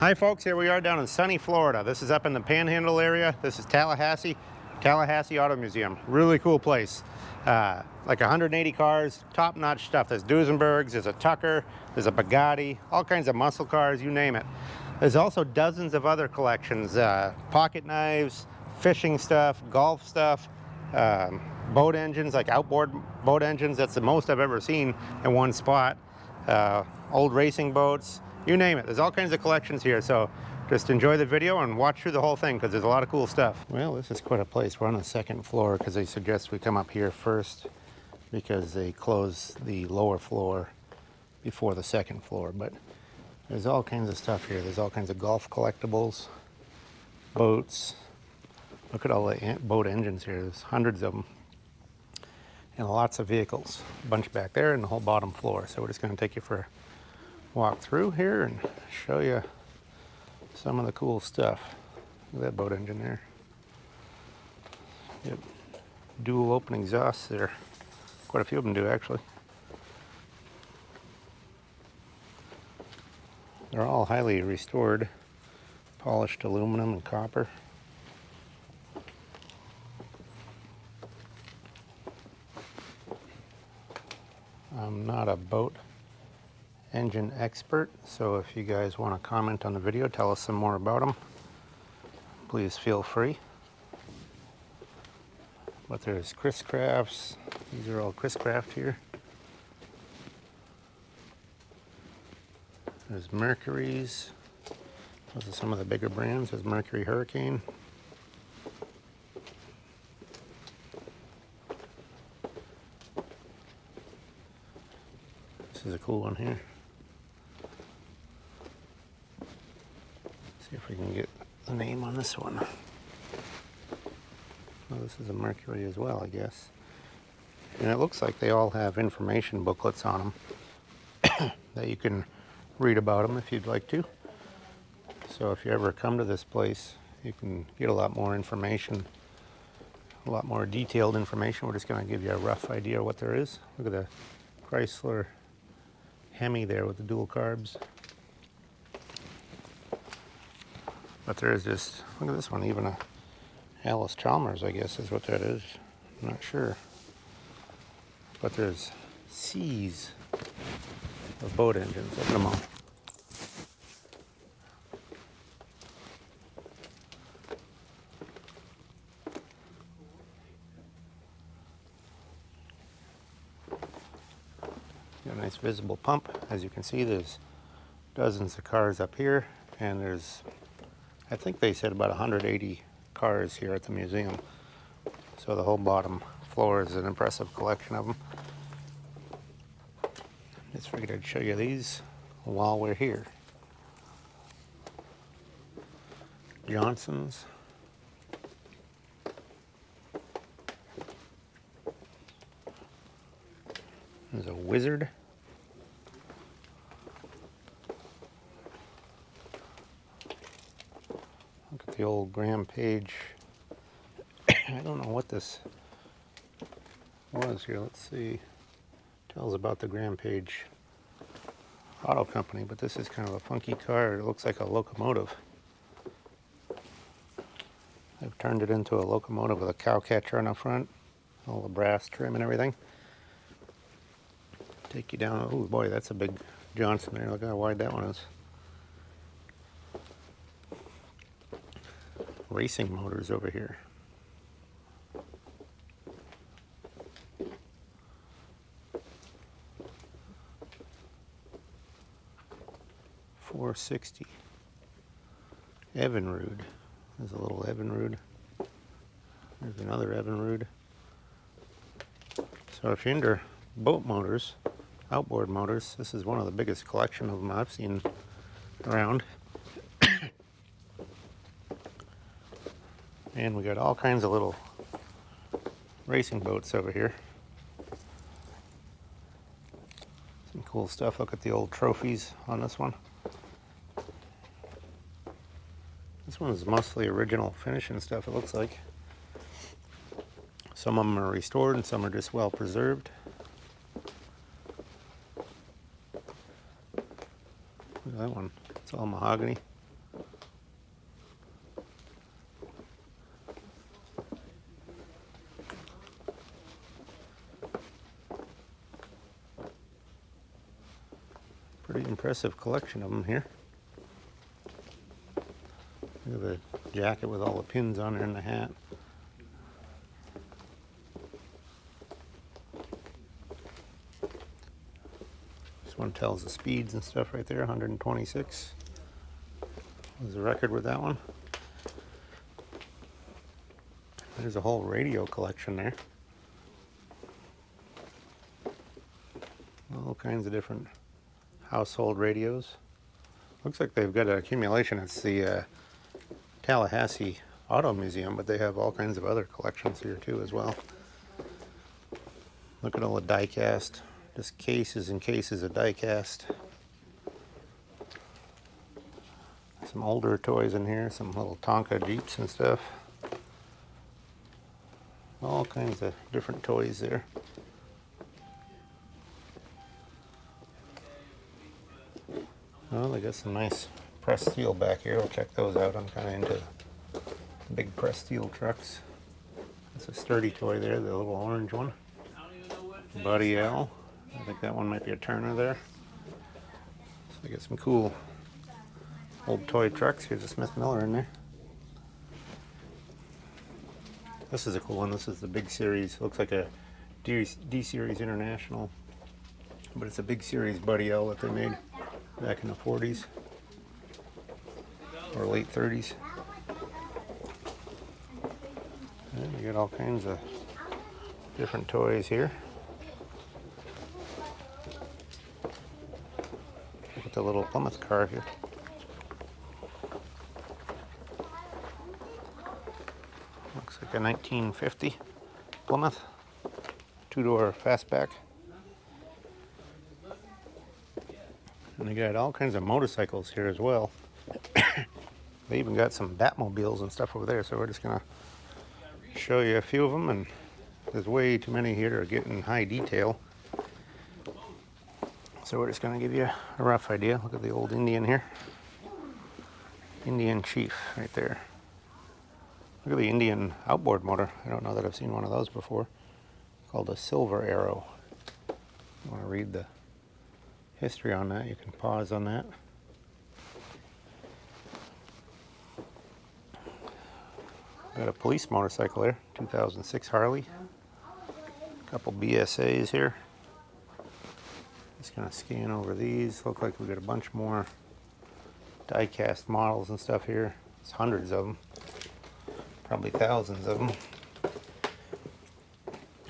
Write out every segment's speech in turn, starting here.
Hi folks, here we are down in sunny Florida. This is up in the Panhandle area. This is Tallahassee Auto Museum. Really cool place. Like 180 cars, top-notch stuff. There's Duesenbergs, there's a Tucker, there's a Bugatti, all kinds of muscle cars, you name it. There's also dozens of other collections, pocket knives, fishing stuff, golf stuff, boat engines, like outboard boat engines. That's the most I've ever seen in one spot. Old racing boats, you name it. There's all kinds of collections here, so just enjoy the video and watch through the whole thing because there's a lot of cool stuff. Well, this is quite a place. We're on the second floor because they suggest we come up here first because they close the lower floor before the second floor. But there's all kinds of stuff here. There's all kinds of golf collectibles, boats. Look at all the boat engines here. There's hundreds of them. And lots of vehicles. A bunch back there and the whole bottom floor. So we're just going to take you for a walk through here and show you some of the cool stuff. Look at that boat engine there. Yep. Dual open exhausts there. Quite a few of them do actually. They're all highly restored, polished aluminum and copper. I'm not a boat engine expert, so if you guys want to comment on the video, tell us some more about them, please feel free. But there's Chris Crafts. These are all Chris Craft here. There's Mercury's. Those are some of the bigger brands. There's Mercury Hurricane. This is a cool one here. See if we can get the name on this one. Oh, this is a Mercury as well, I guess. And it looks like they all have information booklets on them that you can read about them if you'd like to. So if you ever come to this place, you can get a lot more information, a lot more detailed information. We're just going to give you a rough idea of what there is. Look at the Chrysler Hemi there with the dual carbs. But there is just, look at this one, even a Alice Chalmers, I guess is what that is. I'm not sure. But there's seas of boat engines. Look at them all. Got a nice visible pump. As you can see, there's dozens of cars up here, and there's, I think they said about 180 cars here at the museum. So the whole bottom floor is an impressive collection of them. Just figured I'd show you these while we're here. Johnson's. There's a Wizard. Look at the old Graham Page. I don't know what this was here. Let's see. Tells about the Graham Page Auto Company, but this is kind of a funky car. It looks like a locomotive. They've turned it into a locomotive with a cow catcher on the front, all the brass trim and everything. Take you down. Oh boy, that's a big Johnson there. Look how wide that one is. Racing motors over here. $460. Evinrude. There's a little Evinrude. There's another Evinrude. So if you're into boat motors, outboard motors, this is one of the biggest collection of them I've seen around. And we got all kinds of little racing boats over here. Some cool stuff. Look at the old trophies on this one. This one is mostly original finish and stuff, it looks like. Some of them are restored and some are just well preserved. Look at that one. It's all mahogany. impressive collection of them here. Look at the jacket with all the pins on there and the hat. This one tells the speeds and stuff right there, 126. There's a record with that one. There's a whole radio collection there. All kinds of different household radios. Looks like they've got an accumulation. It's the Tallahassee Auto Museum, but they have all kinds of other collections here too as well. Look at all the die cast. Just cases and cases of die cast. Some older toys in here, some little Tonka Jeeps and stuff. All kinds of different toys there. Well, they got some nice pressed steel back here. We'll check those out. I'm kind of into big pressed steel trucks. That's a sturdy toy there, the little orange one. Buddy L. I think that one might be a Turner there. So we got some cool old toy trucks. Here's a Smith Miller in there. This is a cool one. This is the big series. Looks like a D Series International, but it's a big series Buddy L that they made back in the 40s or late 30s. And we got all kinds of different toys here. Look at the little Plymouth car here. Looks like a 1950 Plymouth, two-door fastback. And they got all kinds of motorcycles here as well. They even got some Batmobiles and stuff over there, so we're just gonna show you a few of them, and there's way too many here to get in high detail. So we're just gonna give you a rough idea. Look at the old Indian here. Indian Chief right there. Look at the Indian outboard motor. I don't know that I've seen one of those before. Called a Silver Arrow. If you want to read the history on that, you can pause on that. Got a police motorcycle there, 2006 Harley. A couple BSAs here. Just gonna scan over these. Look like we got a bunch more die-cast models and stuff here. There's hundreds of them, probably thousands of them.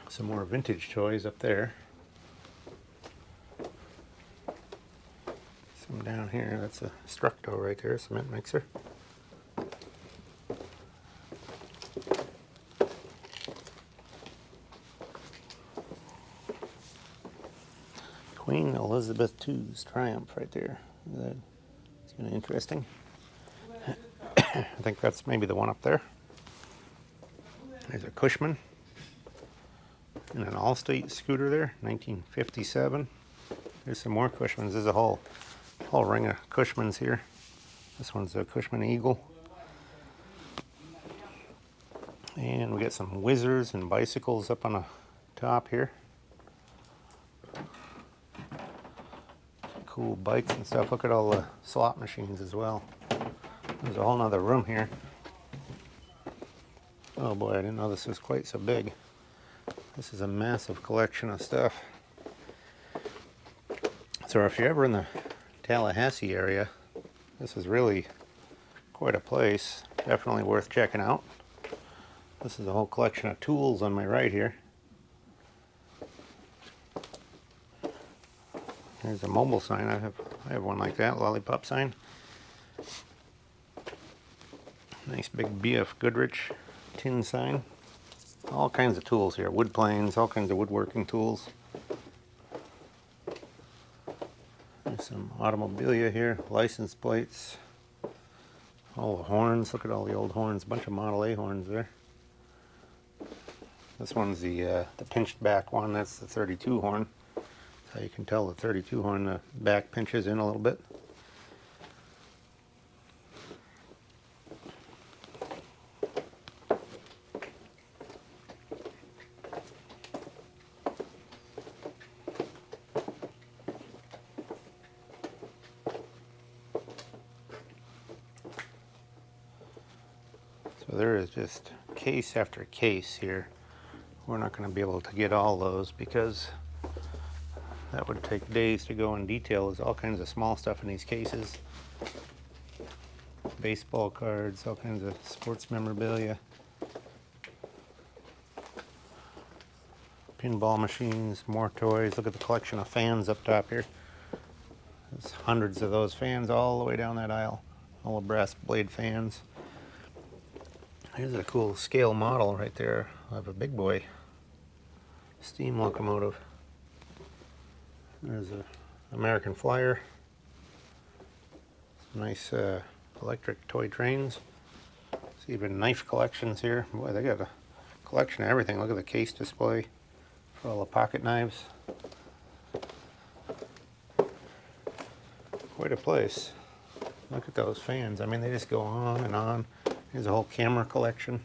Some more vintage toys up there. Some down here. That's a Structo right there, cement mixer. Queen Elizabeth II's Triumph right there. Look at that. It's kind of interesting. I think that's maybe the one up there. There's a Cushman and an Allstate scooter there, 1957. There's some more Cushmans. There's a whole ring of Cushmans here. This one's a Cushman Eagle. And we got some Whizzers and bicycles up on the top here. Cool bikes and stuff. Look at all the slot machines as well. There's a whole nother room here. Oh boy, I didn't know this was quite so big. This is a massive collection of stuff. So if you're ever in the Tallahassee area, this is really quite a place. Definitely worth checking out. This is a whole collection of tools on my right here. There's a mobile sign. I have one like that, lollipop sign. Nice big BF Goodrich tin sign. All kinds of tools here. Wood planes, all kinds of woodworking tools. There's some Automobilia here, license plates. All the horns. Look at all the old horns. Bunch of Model A horns there. This one's the pinched back one. That's the 32 horn. So you can tell the 32 horn, the back pinches in a little bit. So there is just case after case here. We're not going to be able to get all those because that would take days to go in detail. There's all kinds of small stuff in these cases. Baseball cards, all kinds of sports memorabilia. Pinball machines, more toys. Look at the collection of fans up top here. There's hundreds of those fans all the way down that aisle. All the brass blade fans. Here's a cool scale model right there of a big boy steam locomotive. There's a American Flyer. Some nice electric toy trains. See even knife collections here. Boy, they got a collection of everything. Look at the case display for all the pocket knives. Quite a place. Look at those fans. I mean, they just go on and on. Here's a whole camera collection.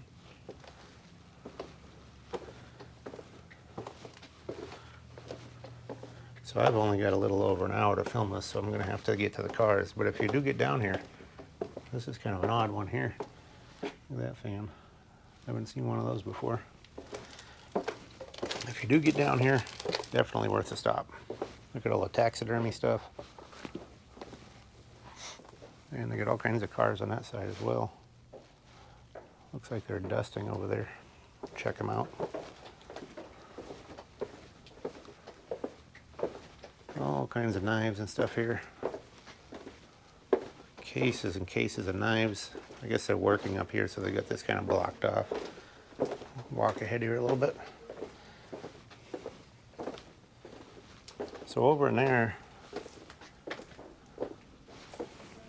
So I've only got a little over an hour to film this, so I'm going to have to get to the cars. But if you do get down here, this is kind of an odd one here. Look at that fan. I haven't seen one of those before. If you do get down here, definitely worth a stop. Look at all the taxidermy stuff. And they got all kinds of cars on that side as well. Looks like they're dusting over there. Check them out. All kinds of knives and stuff here. Cases and cases of knives. I guess they're working up here, so they got this kind of blocked off. Walk ahead here a little bit. So over in there,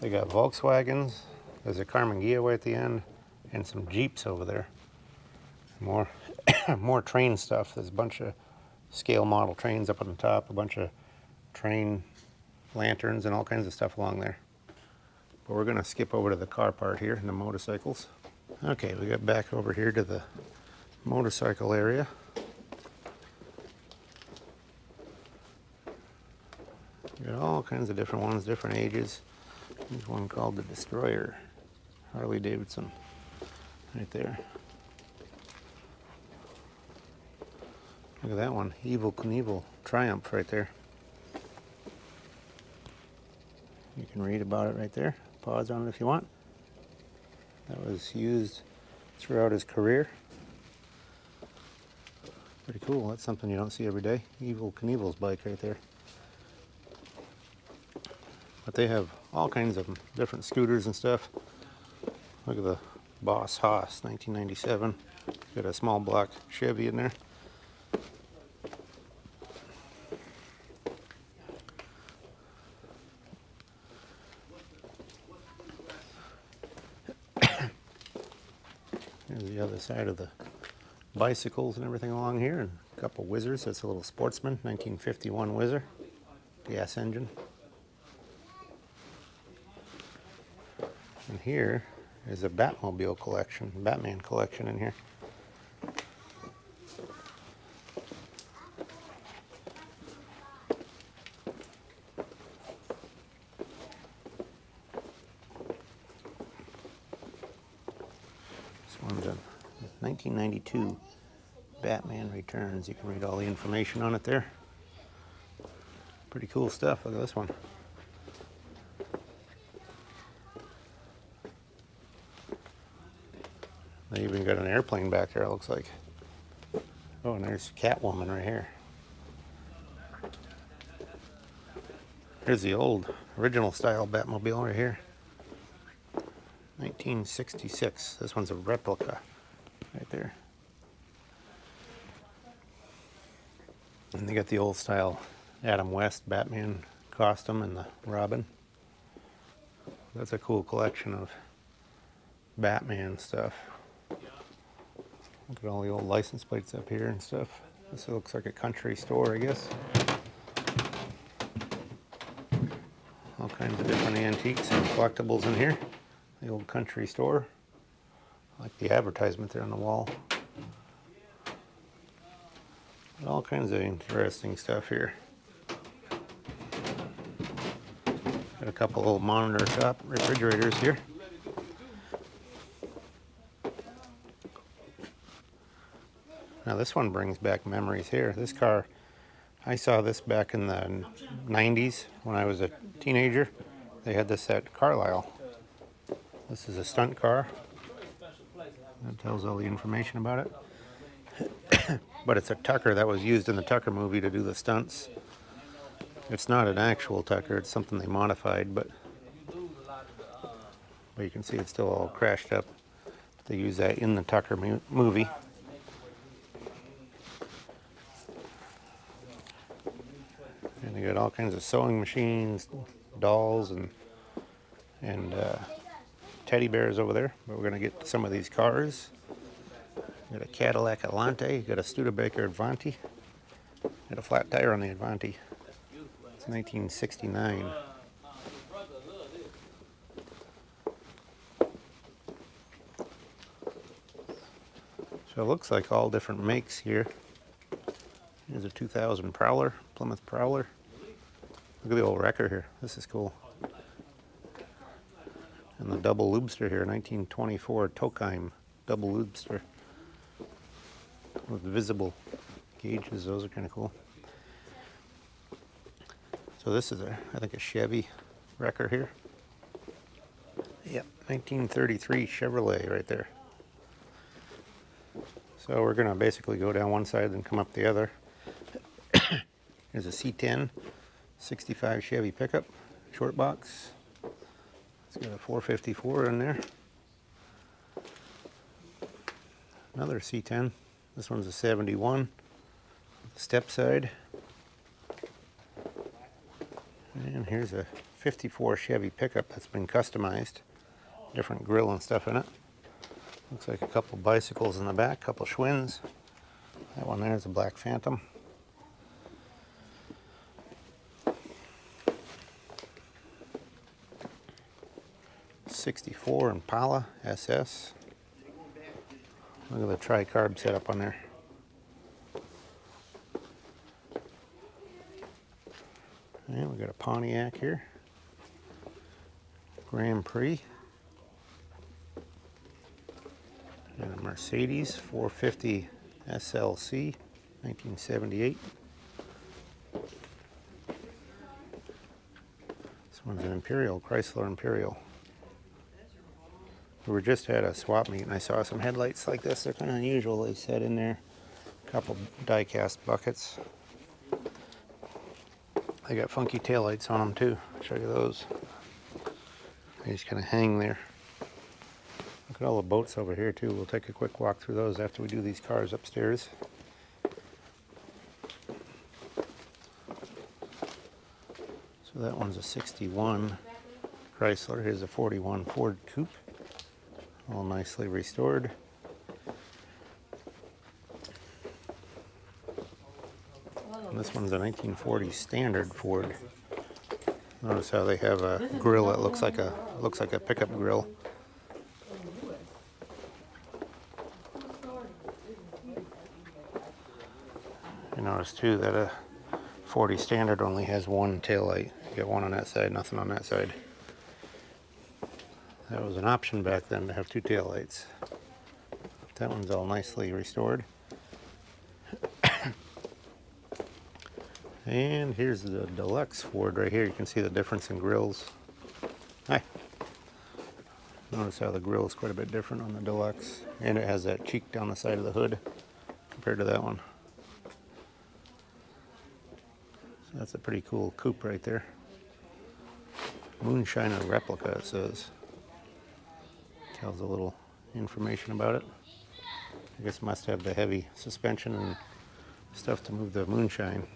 they got Volkswagens. There's a Carmen Ghia at the end, and some Jeeps over there. More, more train stuff. There's a bunch of scale model trains up on the top, a bunch of train lanterns and all kinds of stuff along there. But we're going to skip over to the car part here and the motorcycles. Okay, we got back over here to the motorcycle area. We got all kinds of different ones, different ages. There's one called the Destroyer, Harley Davidson, right there. Look at that one, Evil Knievel Triumph right there. You can read about it right there. Pause on it if you want. That was used throughout his career. Pretty cool. That's something you don't see every day. Evil Knievel's bike right there. But they have all kinds of different scooters and stuff. Look at the Boss Haas, 1997. Got a small block Chevy in there. Here's the other side of the bicycles and everything along here, and a couple Whizzers. That's a little Sportsman, 1951 Whizzer, gas engine. And here is a Batmobile collection, Batman collection in here. This one's a 1992 Batman Returns. You can read all the information on it there. Pretty cool stuff. Look at this one. They even got an airplane back there, it looks like. Oh, and there's Catwoman right here. Here's the old, original style Batmobile right here. 1966. This one's a replica right there. And they got the old style Adam West Batman costume and the Robin. That's a cool collection of Batman stuff. Look at all the old license plates up here and stuff. This looks like a country store, I guess. All kinds of different antiques and collectibles in here. The old country store. I like the advertisement there on the wall. All kinds of interesting stuff here. Got a couple old monitor shop refrigerators here. Now this one brings back memories here. This car, I saw this back in the 90s when I was a teenager. They had this at Carlisle. This is a stunt car. That tells all the information about it. But it's a Tucker that was used in the Tucker movie to do the stunts. It's not an actual Tucker, it's something they modified, but you can see it's still all crashed up. They use that in the Tucker movie. And they got all kinds of sewing machines, dolls, and teddy bears over there. But we're going to get to some of these cars. You got a Cadillac Alante, you got a Studebaker Avanti, got a flat tire on the Avanti. It's 1969. So it looks like all different makes here. Here's a 2000 Prowler, Plymouth Prowler. Look at the old wrecker here. This is cool. And the double lubster here, 1924 Tokheim double lubster with visible gauges. Those are kind of cool. So this is I think a Chevy wrecker here. Yep, 1933 Chevrolet right there. So we're going to basically go down one side and come up the other. There's a C10 65 Chevy pickup, short box. It's got a 454 in there. Another C10. This one's a 71. Step side. And here's a 54 Chevy pickup that's been customized. Different grill and stuff in it. Looks like a couple bicycles in the back, couple Schwinn's. That one there is a black Phantom. '64 Impala SS. Look at the tri-carb setup on there. And we got a Pontiac here. Grand Prix. And a Mercedes 450 SLC, 1978. This one's an Imperial, Chrysler Imperial. We were just at a swap meet and I saw some headlights like this. They're kind of unusual. They set in there a couple die-cast buckets. They got funky taillights on them too. I'll show you those. They just kind of hang there. Look at all the boats over here too. We'll take a quick walk through those after we do these cars upstairs. So that one's a 61 Chrysler. Here's a 41 Ford Coupe. All nicely restored. And this one's a 1940 standard Ford. Notice how they have a grill that looks like a pickup grill. You notice too that a 40 standard only has one taillight. You got one on that side, nothing on that side. That was an option back then to have two taillights. That one's all nicely restored. And here's the deluxe Ford right here. You can see the difference in grills. Hi. Notice how the grill is quite a bit different on the deluxe. And it has that cheek down the side of the hood compared to that one. So that's a pretty cool coupe right there. Moonshiner replica, it says. Tells a little information about it. I guess it must have the heavy suspension and stuff to move the moonshine.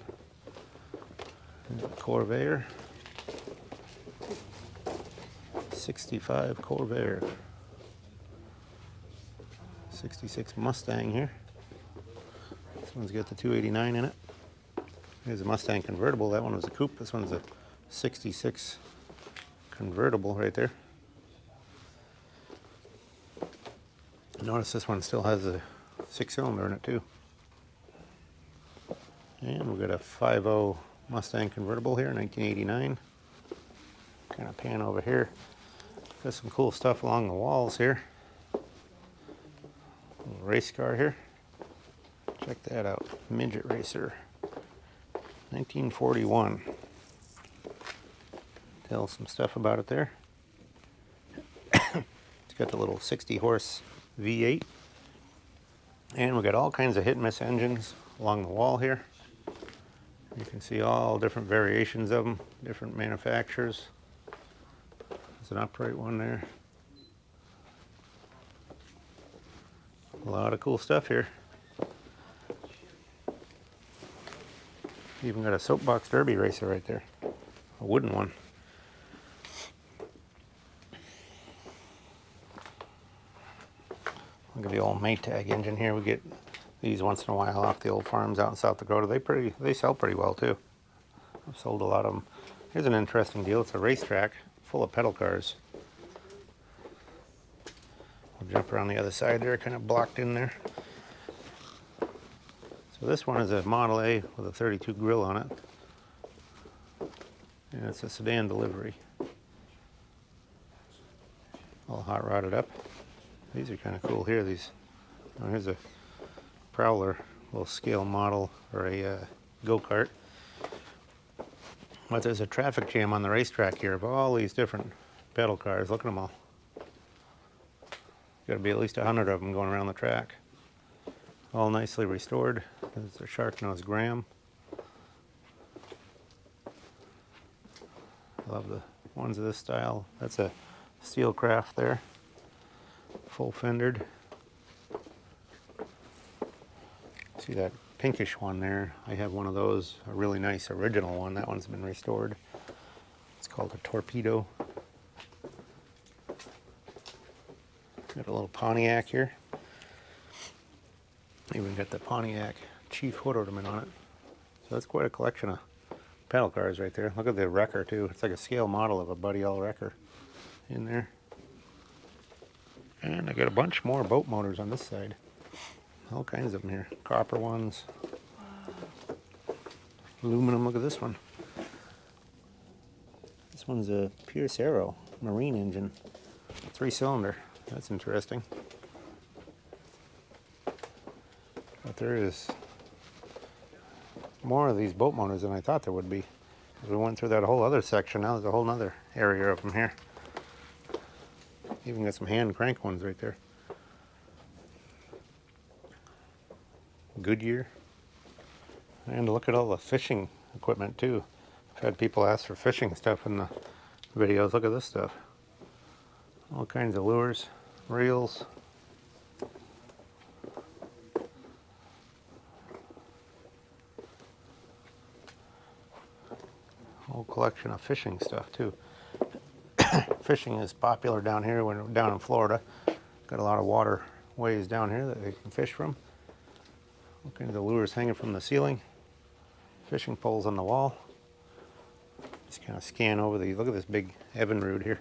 Corvair. 65 Corvair. 66 Mustang here. This one's got the 289 in it. Here's a Mustang convertible. That one was a coupe. This one's a 66 convertible right there. Notice this one still has a 6-cylinder in it too. And we've got a 5.0 Mustang convertible here, 1989. Kind of pan over here. Got some cool stuff along the walls here. Little race car here. Check that out. Midget racer. 1941. Tell some stuff about it there. It's got the little 60 horse V8. And we got all kinds of hit and miss engines along the wall here. You can see all different variations of them, different manufacturers. There's an upright one there. A lot of cool stuff here. Even got a soapbox derby racer right there, a wooden one. Look at the old Maytag engine here. We get these once in a while off the old farms out in South Dakota. They sell pretty well too. I've sold a lot of them. Here's an interesting deal. It's a racetrack full of pedal cars. We'll jump around the other side there, kind of blocked in there. So this one is a Model A with a 32 grill on it. And it's a sedan delivery. All hot rodded up. These are kind of cool here. Here's a Prowler, little scale model, or a go-kart. But there's a traffic jam on the racetrack here of all these different pedal cars. Look at them all. Got to be at least 100 of them going around the track. All nicely restored. There's a shark nose Graham. I love the ones of this style. That's a Steelcraft there. Full fendered. See that pinkish one there? I have one of those, a really nice original one. That one's been restored. It's called a Torpedo. Got a little Pontiac here. Even got the Pontiac Chief hood ornament on it. So that's quite a collection of pedal cars right there. Look at the wrecker too. It's like a scale model of a Buddy L wrecker in there. And I got a bunch more boat motors on this side. All kinds of them here. Copper ones. Aluminum, look at this one. This one's a Pierce Arrow marine engine. 3-cylinder. That's interesting. But there is more of these boat motors than I thought there would be. We went through that whole other section. Now there's a whole other area of them here. Even got some hand crank ones right there. Goodyear. And look at all the fishing equipment too. I've had people ask for fishing stuff in the videos. Look at this stuff. All kinds of lures, reels. Whole collection of fishing stuff too. Fishing is popular down here when we're down in Florida. Got a lot of waterways down here that they can fish from. All kinds of lures hanging from the ceiling. Fishing poles on the wall. Just kind of scan over these. Look at this big Evinrude here.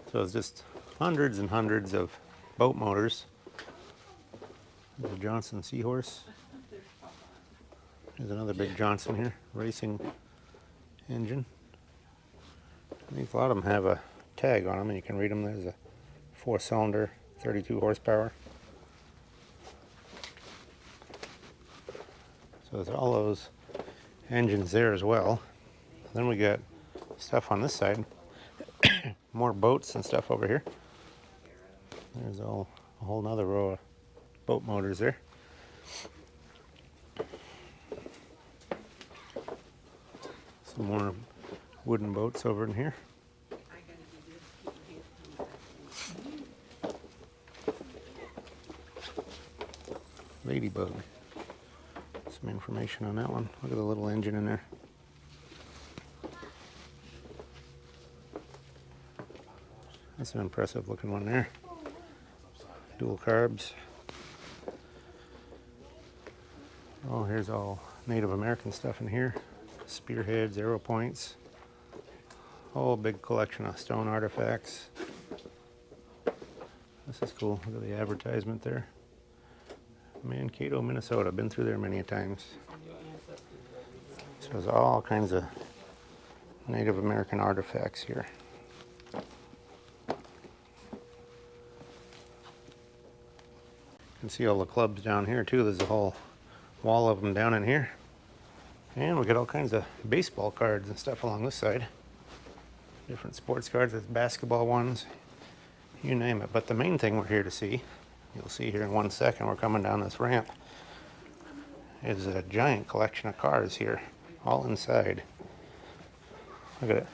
So it's just hundreds and hundreds of boat motors. There's a Johnson Seahorse. There's another big Johnson here, racing engine. I think a lot of them have a tag on them and you can read them. There's a 4-cylinder, 32 horsepower. So there's all those engines there as well. Then we got stuff on this side. More boats and stuff over here. There's a whole nother row of boat motors there. Some more wooden boats over in here. Ladybug. Some information on that one. Look at the little engine in there. That's an impressive looking one there. Dual carbs. Oh, here's all Native American stuff in here. Spearheads, arrow points. Whole big collection of stone artifacts. This is cool. Look at the advertisement there. Mankato, Minnesota. Been through there many times. So there's all kinds of Native American artifacts here. can see all the clubs down here too. There's a whole wall of them down in here. And we got all kinds of baseball cards and stuff along this side. Different sports cards, there's basketball ones, you name it. But the main thing we're here to see, you'll see here in 1 second, we're coming down this ramp, is a giant collection of cars here, all inside. Look at it.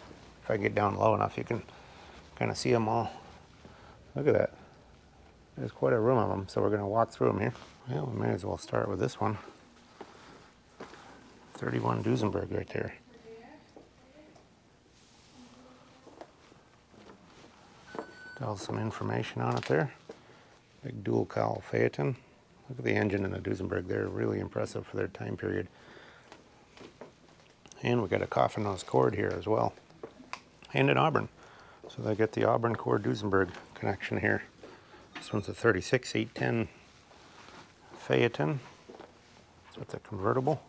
If I get down low enough, you can kind of see them all. Look at that. There's quite a room of them, so we're going to walk through them here. Well, we may as well start with this one. 31 Duesenberg right there. Tells some information on it there. Big dual cowl Phaeton. Look at the engine in the Duesenberg there. Really impressive for their time period. And we got a coffin nose cord here as well. And an Auburn. So they get the Auburn core Duesenberg connection here. This one's a 36 810 Phaeton. It's with the convertible.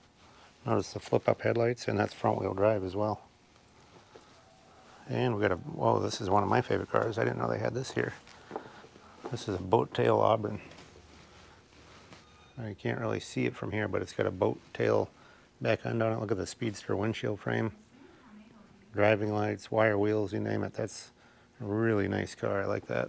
Notice the flip-up headlights, and that's front-wheel drive as well. And we got a, whoa, this is one of my favorite cars. I didn't know they had this here. This is a boat tail Auburn. You can't really see it from here, but it's got a boat tail back end on it. Look at the Speedster windshield frame. Driving lights, wire wheels, you name it. That's a really nice car. I like that.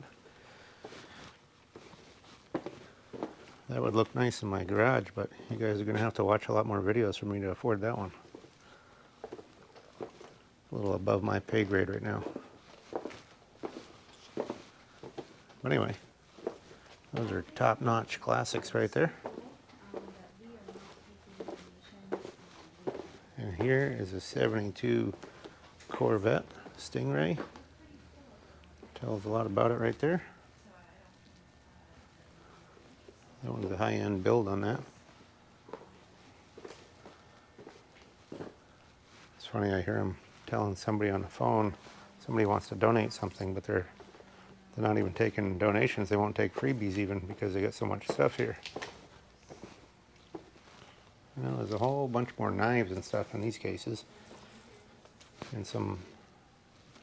That would look nice in my garage, but you guys are going to have to watch a lot more videos for me to afford that one. A little above my pay grade right now. But anyway, those are top-notch classics right there. And here is a 72 Corvette Stingray. Tells a lot about it right there. That one's a high-end build on that. It's funny, I hear him telling somebody on the phone, somebody wants to donate something, but they're not even taking donations. They won't take freebies even because they got so much stuff here. You know, there's a whole bunch more knives and stuff in these cases. And some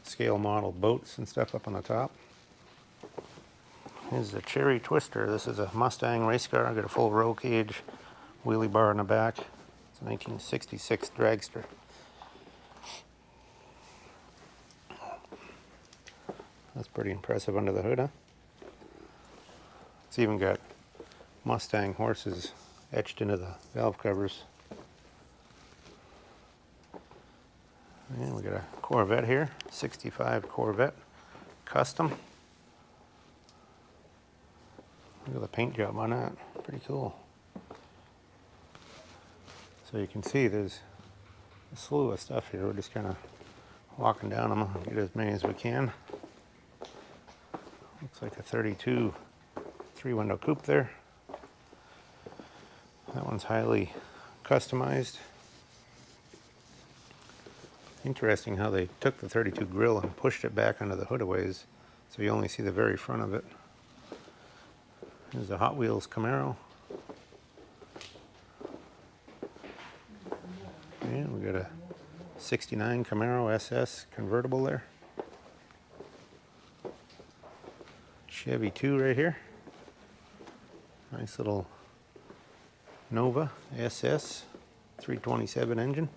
scale model boats and stuff up on the top. Here's the Cherry Twister. This is a Mustang race car. I got a full roll cage, wheelie bar in the back. It's a 1966 dragster. That's pretty impressive under the hood, huh? It's even got Mustang horses etched into the valve covers. And we got a Corvette here, 65 Corvette Custom. Look at the paint job on that, pretty cool. So you can see there's a slew of stuff here. We're just kind of walking down them, get as many as we can. Looks like a 32 three-window coupe there. That one's highly customized. Interesting how they took the 32 grill and pushed it back under the hood a ways, so you only see the very front of it. There's a Hot Wheels Camaro. And we got a 69 Camaro SS convertible there. Chevy 2 right here. Nice little Nova SS 327 engine.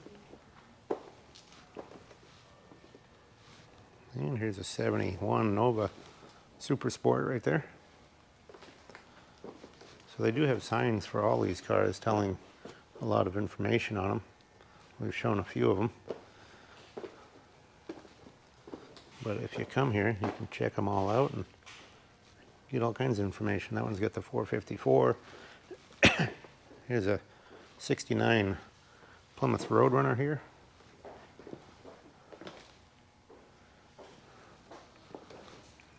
And here's a 71 Nova Super Sport right there. So they do have signs for all these cars telling a lot of information on them. We've shown a few of them. But if you come here, you can check them all out and get all kinds of information. That one's got the 454. Here's a 69 Plymouth Roadrunner here.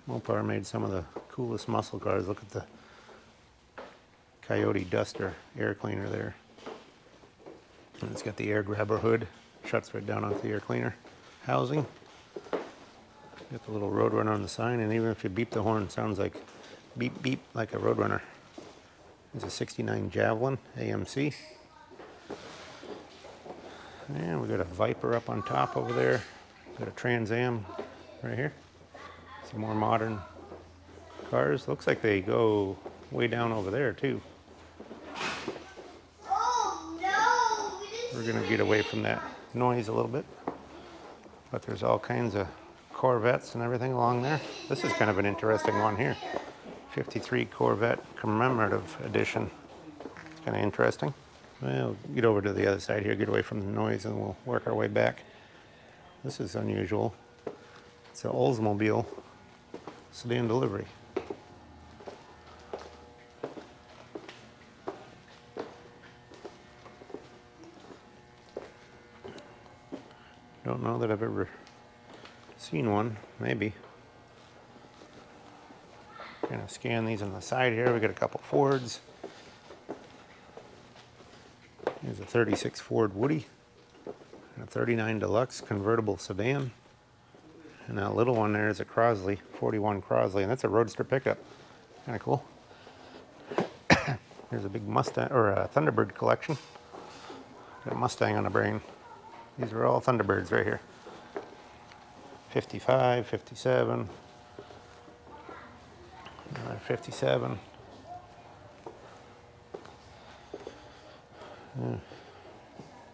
Mopar made some of the coolest muscle cars. Look at the Coyote Duster air cleaner there. And it's got the air grabber hood. Shuts right down onto the air cleaner housing. Got the little Roadrunner on the sign, and even if you beep the horn, it sounds like beep beep like a Roadrunner. There's a 69 Javelin AMC. And we got a Viper up on top over there. Got a Trans Am right here. Some more modern cars. Looks like they go way down over there too. Oh no! We're gonna get away from that noise a little bit. But there's all kinds of Corvettes and everything along there. This is kind of an interesting one here. 53 Corvette Commemorative Edition. It's kind of interesting. Well, get over to the other side here, get away from the noise, and we'll work our way back. This is unusual. It's an Oldsmobile sedan delivery. Don't know that I've ever seen one, maybe. Gonna scan these on the side here. We got a couple Fords. Here's a 36 Ford Woody, and a 39 Deluxe convertible sedan. And that little one there is a Crosley, 41 Crosley, and that's a Roadster pickup. Kind of cool. Here's a big Mustang, or a Thunderbird collection. Got a Mustang on the brain. These are all Thunderbirds right here. 55, 57, 57.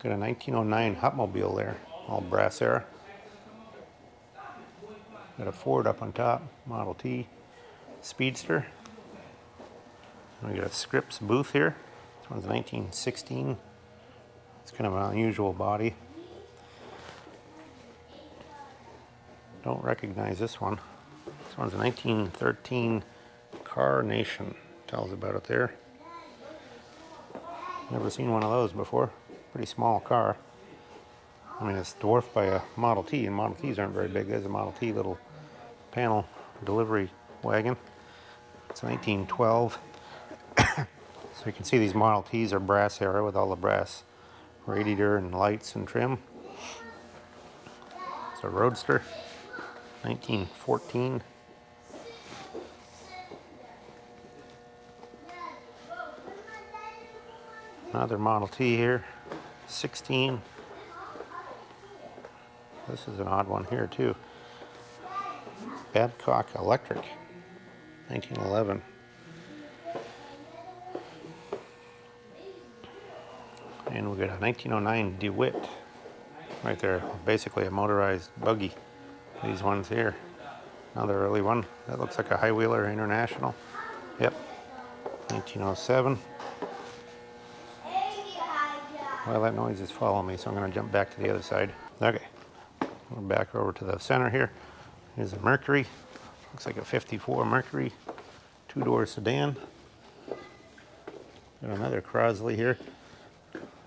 Got a 1909 Hotmobile there, all brass era. Got a Ford up on top, Model T, Speedster. We got a Scripps booth here. This one's 1916. It's kind of an unusual body. Don't recognize this one. This one's a 1913 Carnation. Tells about it there. Never seen one of those before. Pretty small car. I mean, it's dwarfed by a Model T, and Model Ts aren't very big. There's a Model T little panel delivery wagon. It's 1912. So you can see these Model Ts are brass era with all the brass radiator and lights and trim. It's a Roadster, 1914. Another Model T here, 16. This is an odd one here too. Babcock Electric, 1911. And we got a 1909 DeWitt right there, basically a motorized buggy. These ones here, another early one. That looks like a High Wheeler International. Yep, 1907. Well, that noise is following me, so I'm going to jump back to the other side. Okay, we're back over to the center here. Here's a Mercury. Looks like a 54 Mercury, two-door sedan. Got another Crosley here.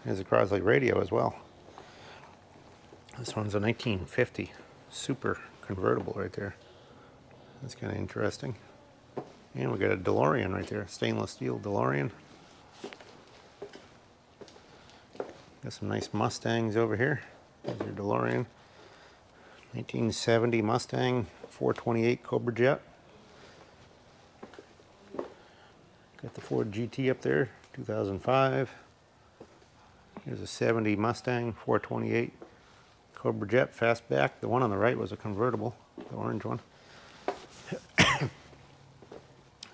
There's a Crosley radio as well. This one's a 1950 Super convertible right there. That's kind of interesting. And we got a DeLorean right there, stainless steel DeLorean. Got some nice Mustangs over here. There's your DeLorean. 1970 Mustang 428 Cobra Jet. Got the Ford GT up there, 2005. Here's a 70 Mustang 428 Cobra Jet fastback. The one on the right was a convertible, the orange one.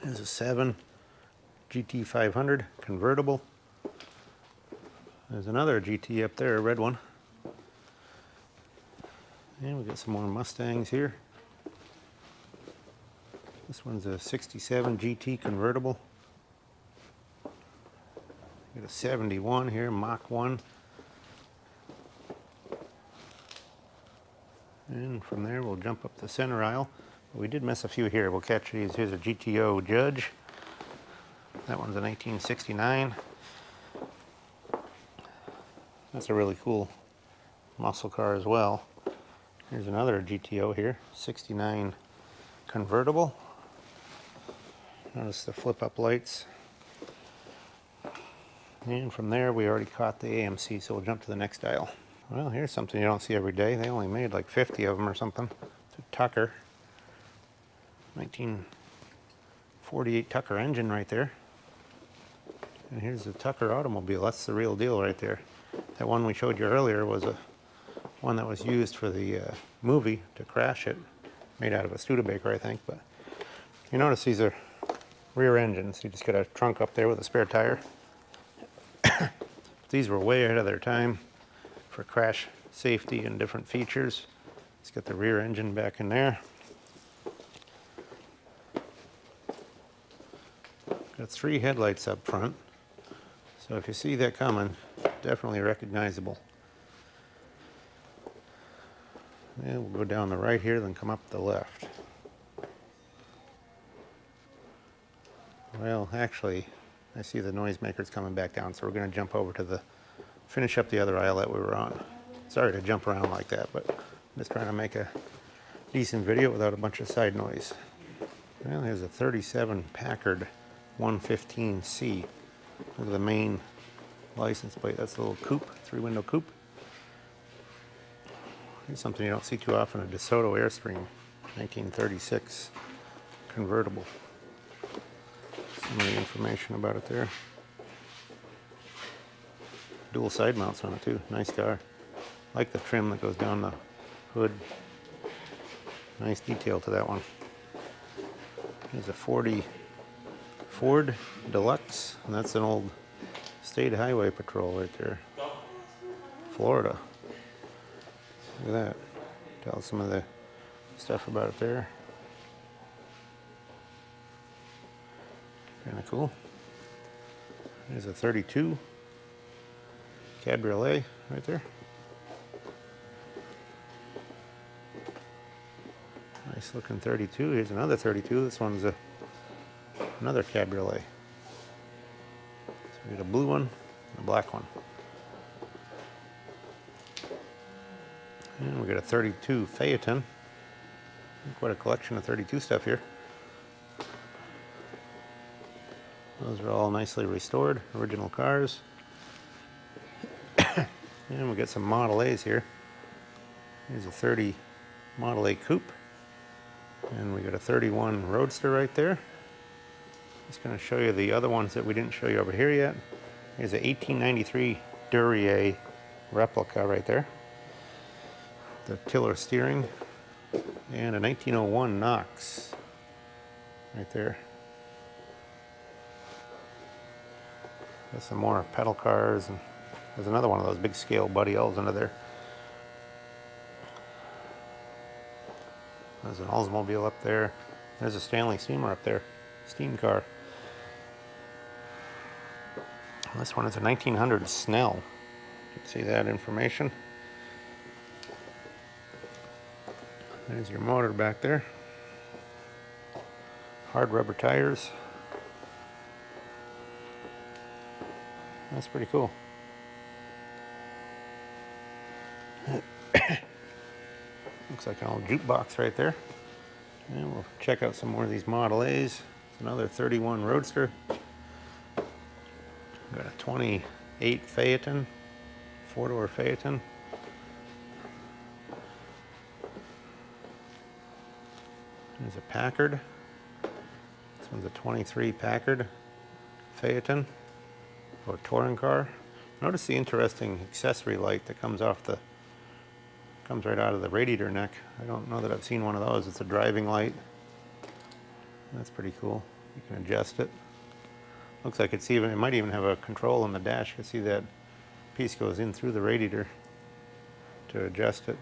There's a 7 GT 500 convertible. There's another GT up there, a red one. And we got some more Mustangs here. This one's a 67 GT convertible. Got a 71 here, Mach 1. And from there we'll jump up the center aisle. We did miss a few here. We'll catch these. Here's a GTO Judge. That one's a 1969. That's a really cool muscle car as well. Here's another GTO here, 69 convertible. Notice the flip-up lights. And from there, we already caught the AMC, so we'll jump to the next aisle. Well, here's something you don't see every day. They only made like 50 of them or something. It's a Tucker, 1948 Tucker engine right there. And here's the Tucker automobile. That's the real deal right there. That one we showed you earlier was a one that was used for the movie to crash it, made out of a Studebaker, I think. But you notice these are rear engine. So you just got a trunk up there with a spare tire. These were way ahead of their time for crash safety and different features. Let's get the rear engine back in there. Got 3 headlights up front. So if you see that coming, definitely recognizable. And we'll go down the right here, then come up the left. Well, actually, I see the noisemakers coming back down, so we're going to jump over to finish up the other aisle that we were on. Sorry to jump around like that, but I'm just trying to make a decent video without a bunch of side noise. Well, here's a 37 Packard 115C. Look at the main license plate. That's a little coupe, 3-window coupe. Here's something you don't see too often, a DeSoto Airstream, 1936 convertible. Some of the information about it there. Dual side mounts on it too. Nice car. Like the trim that goes down the hood. Nice detail to that one. There's a 40 Ford Deluxe, and that's an old State Highway Patrol right there. Florida. Look at that. Tell some of the stuff about it there. Kind of cool. There's a 32 Cabriolet right there. Nice looking 32. Here's another 32. This one's another Cabriolet. So we got a blue one and a black one. And we got a 32 Phaeton. Quite a collection of 32 stuff here. Those are all nicely restored, original cars. And we got some Model A's here. Here's a 30 Model A Coupe. And we got a 31 Roadster right there. Just going to show you the other ones that we didn't show you over here yet. Here's a 1893 Duryea replica right there. The tiller steering. And a 1901 Knox right there. Got some more pedal cars, and there's another one of those big scale Buddy L's under there. There's an Oldsmobile up there. There's a Stanley steamer up there, steam car. This one is a 1900 Snell. You can see that information. There's your motor back there. Hard rubber tires. That's pretty cool. Looks like an old jukebox right there. And we'll check out some more of these Model A's. It's another 31 Roadster. Got a 28 Phaeton, 4-door Phaeton. There's a Packard. This one's a 23 Packard Phaeton, or touring car. Notice the interesting accessory light that comes right out of the radiator neck. I don't know that I've seen one of those. It's a driving light. That's pretty cool. You can adjust it. Looks like it might even have a control on the dash. You can see that piece goes in through the radiator to adjust it.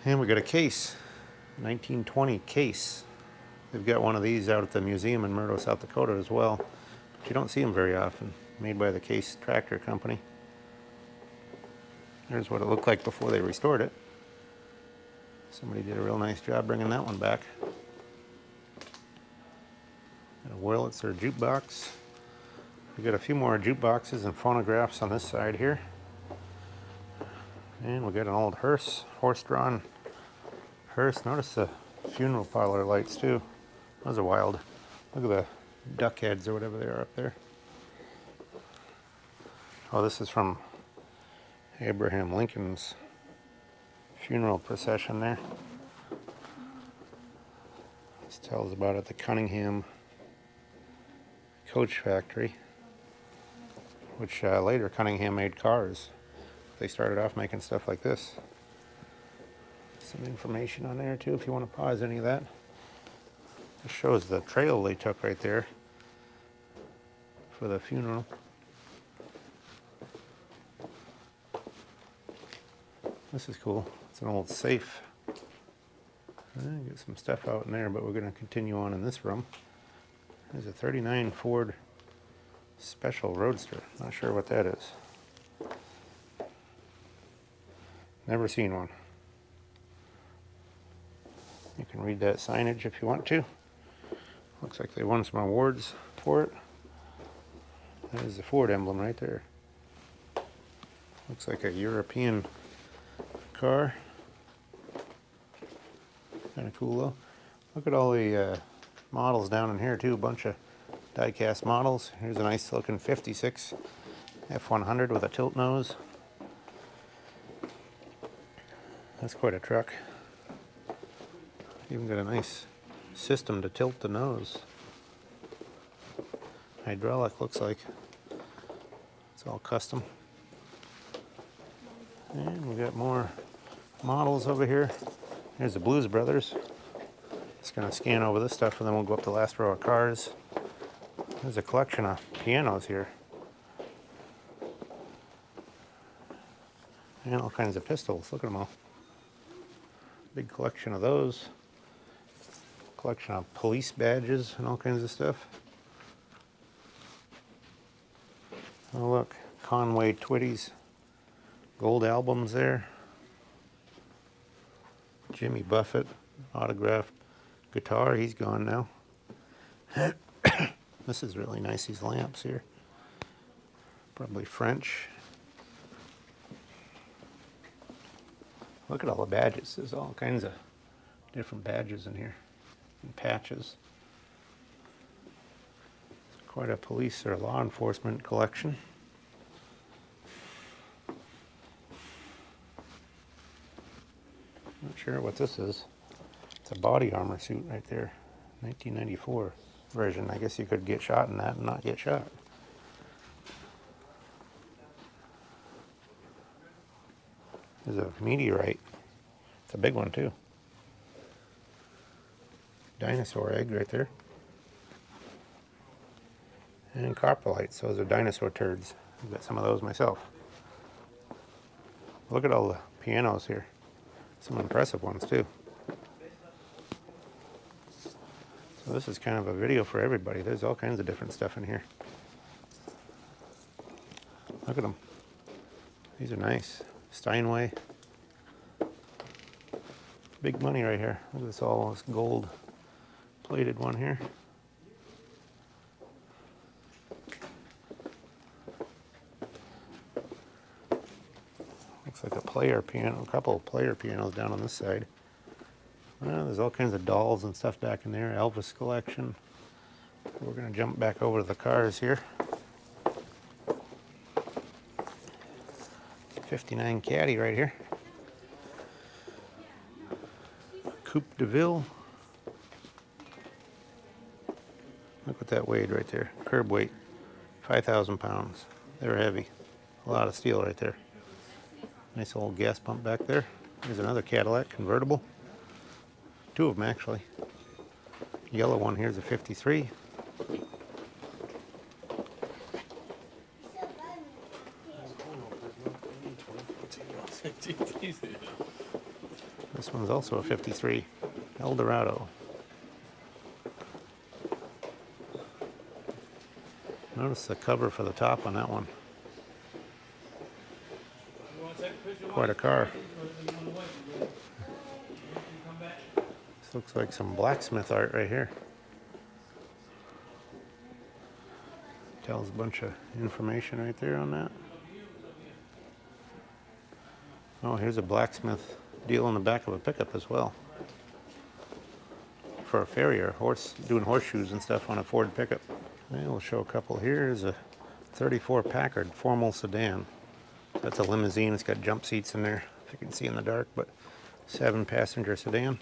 And we got a case, 1920 case. They've got one of these out at the museum in Murdo, South Dakota as well. But you don't see them very often. Made by the Case Tractor Company. Here's what it looked like before they restored it. Somebody did a real nice job bringing that one back. Got a Wurlitzer jukebox. We got a few more jukeboxes and phonographs on this side here. And we got an old hearse, horse-drawn hearse. Notice the funeral parlor lights too. Those are wild. Look at the duck heads or whatever they are up there. Oh, this is from Abraham Lincoln's funeral procession there. This tells about at the Cunningham coach factory, which later Cunningham made cars. They started off making stuff like this. Some information on there too if you want to pause any of that. It shows the trail they took right there for the funeral. This is cool. It's an old safe. Get some stuff out in there, but we're going to continue on in this room. There's a 39 Ford Special Roadster. Not sure what that is. Never seen one. You can read that signage if you want to. Looks like they won some awards for it. There's the Ford emblem right there. Looks like a European car. Kind of cool though. Look at all the models down in here too. A bunch of die-cast models. Here's a nice looking 56 F100 with a tilt nose. That's quite a truck. Even got a nice system to tilt the nose. Hydraulic looks like. It's all custom. And we got more models over here. Here's the Blues Brothers. Just gonna scan over this stuff and then we'll go up the last row of cars. There's a collection of pianos here. And all kinds of pistols. Look at them all. Big collection of those. Collection of police badges and all kinds of stuff. Oh look, Conway Twitty's gold albums there. Jimmy Buffett autographed guitar. He's gone now. This is really nice, these lamps here. Probably French. Look at all the badges. There's all kinds of different badges in here. And patches. It's quite a police or law enforcement collection. Not sure what this is. It's a body armor suit right there. 1994 version. I guess you could get shot in that and not get shot. There's a meteorite. It's a big one too. Dinosaur egg right there. And coprolites. Those are dinosaur turds. I've got some of those myself. Look at all the pianos here. Some impressive ones too. So this is kind of a video for everybody. There's all kinds of different stuff in here. Look at them. These are nice. Steinway. Big money right here. Look at this, all this gold plated one here. Looks like a player piano, a couple of player pianos down on this side. Well, there's all kinds of dolls and stuff back in there. Elvis collection. We're going to jump back over to the cars here. 59 Caddy right here. Coupe de Ville. Look what that weighed right there. Curb weight, 5,000 pounds. They're heavy. A lot of steel right there. Nice old gas pump back there. There's another Cadillac convertible. Two of them actually. Yellow one here's a 53. This one's also a 53. Eldorado. Notice the cover for the top on that one. Quite a car. This looks like some blacksmith art right here. Tells a bunch of information right there on that. Oh, here's a blacksmith deal on the back of a pickup as well. For a farrier, doing horseshoes and stuff on a Ford pickup. And we'll show a couple here. Here's a 34 Packard formal sedan. That's a limousine. It's got jump seats in there, if you can see in the dark, but 7-passenger sedan.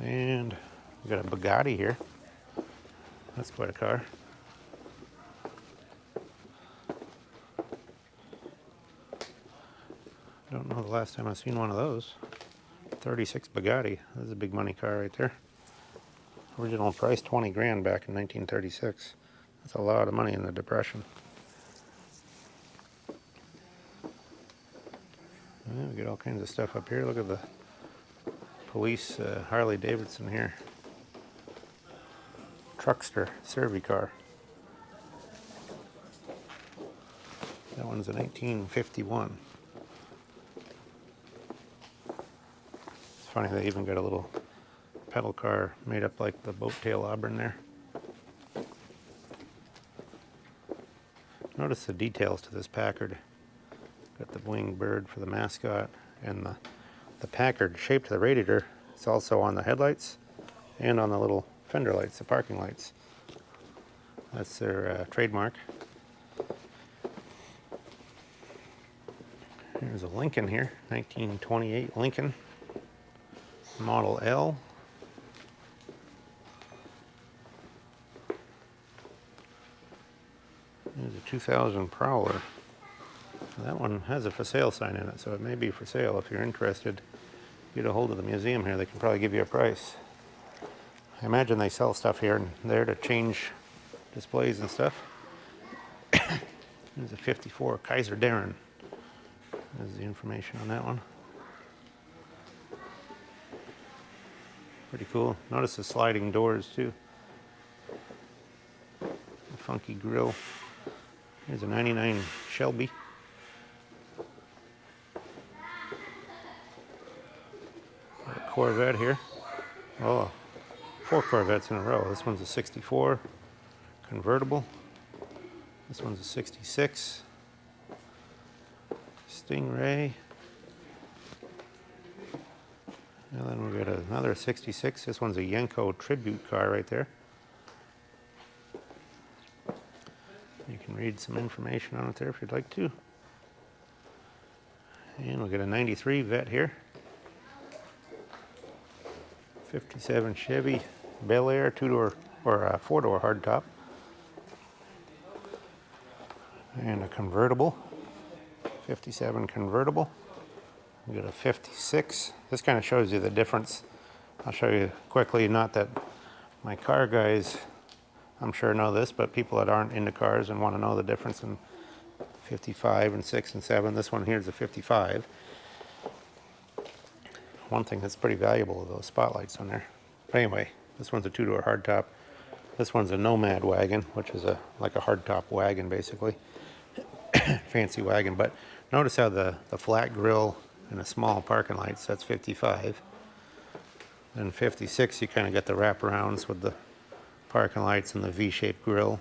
And we got a Bugatti here. That's quite a car. Don't know the last time I've seen one of those. 36 Bugatti. That's a big money car right there. Original price 20 grand back in 1936. That's a lot of money in the Depression. Yeah, we got all kinds of stuff up here. Look at the police Harley Davidson here. Truckster, Servy car. That one's a 1951. It's funny, they even got a little pedal car made up like the boat tail Auburn there. Notice the details to this Packard. Got the winged bird for the mascot, and the Packard shaped the radiator. It's also on the headlights and on the little fender lights, the parking lights. That's their trademark. Here's a Lincoln here, 1928 Lincoln, Model L. Here's a 2000 Prowler. That one has a for sale sign in it, so it may be for sale. If you're interested, get a hold of the museum here. They can probably give you a price. I imagine they sell stuff here and there to change displays and stuff. There's a 54 Kaiser Darren. There's the information on that one. Pretty cool. Notice the sliding doors too. A funky grill. Here's a 99 Shelby. Got a Corvette here. Oh, 4 Corvettes in a row. This one's a 64 convertible. This one's a 66 Stingray. And then we got another 66. This one's a Yenko tribute car right there. You can read some information on it there if you'd like to. And we'll get a 93 Vet here. 57 Chevy Bel Air 2-door or 4-door hardtop. And a convertible. 57 convertible. We got a 56. This kind of shows you the difference. I'll show you quickly, not that my car guys, I'm sure know this, but people that aren't into cars and want to know the difference in 55 and 6 and 7. This one here is a 55. One thing that's pretty valuable are those spotlights on there. But anyway, this one's a 2-door hardtop. This one's a Nomad wagon, which is like a hardtop wagon basically. Fancy wagon, but notice how the flat grill and the small parking lights, that's 55. Then 56, you kind of get the wraparounds with the parking lights and the V-shaped grill.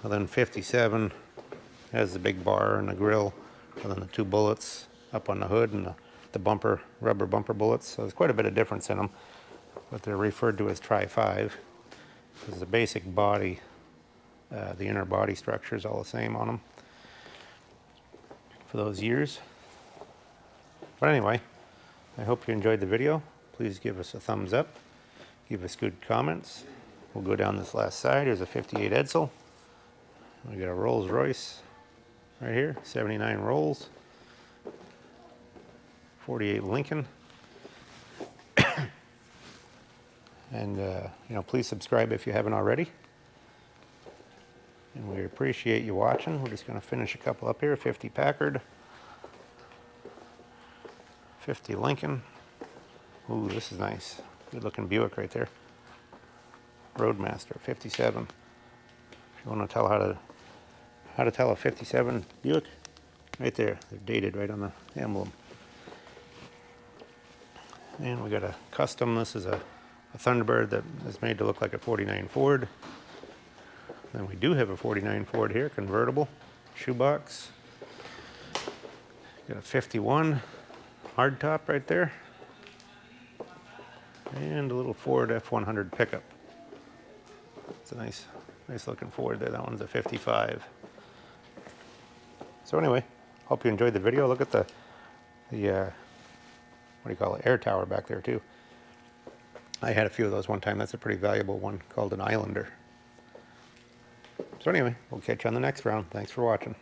And then 57 has the big bar and the grill, and then the 2 bullets up on the hood and the bumper, rubber bumper bullets. So there's quite a bit of difference in them, but they're referred to as Tri-5. This is the basic body. The inner body structure is all the same on them for those years. But anyway, I hope you enjoyed the video. Please give us a thumbs up. Give us good comments. We'll go down this last side. Here's a 58 Edsel. We got a Rolls Royce right here, 79 Rolls. 48 Lincoln. And please subscribe if you haven't already. And we appreciate you watching. We're just going to finish a couple up here. 50 Packard. 50 Lincoln. Ooh, this is nice. Good looking Buick right there. Roadmaster, 57. If you want to tell how to tell a 57 Buick, right there. They're dated right on the emblem. And we got a custom. This is a Thunderbird that is made to look like a 49 Ford. Then we do have a 49 Ford here, convertible, shoebox. Got a 51 hardtop right there. And a little Ford F100 pickup. It's a nice looking Ford there. That one's a 55. So anyway, hope you enjoyed the video. Look at the what do you call it, air tower back there too. I had a few of those one time. That's a pretty valuable one called an Islander. So anyway, we'll catch you on the next round. Thanks for watching.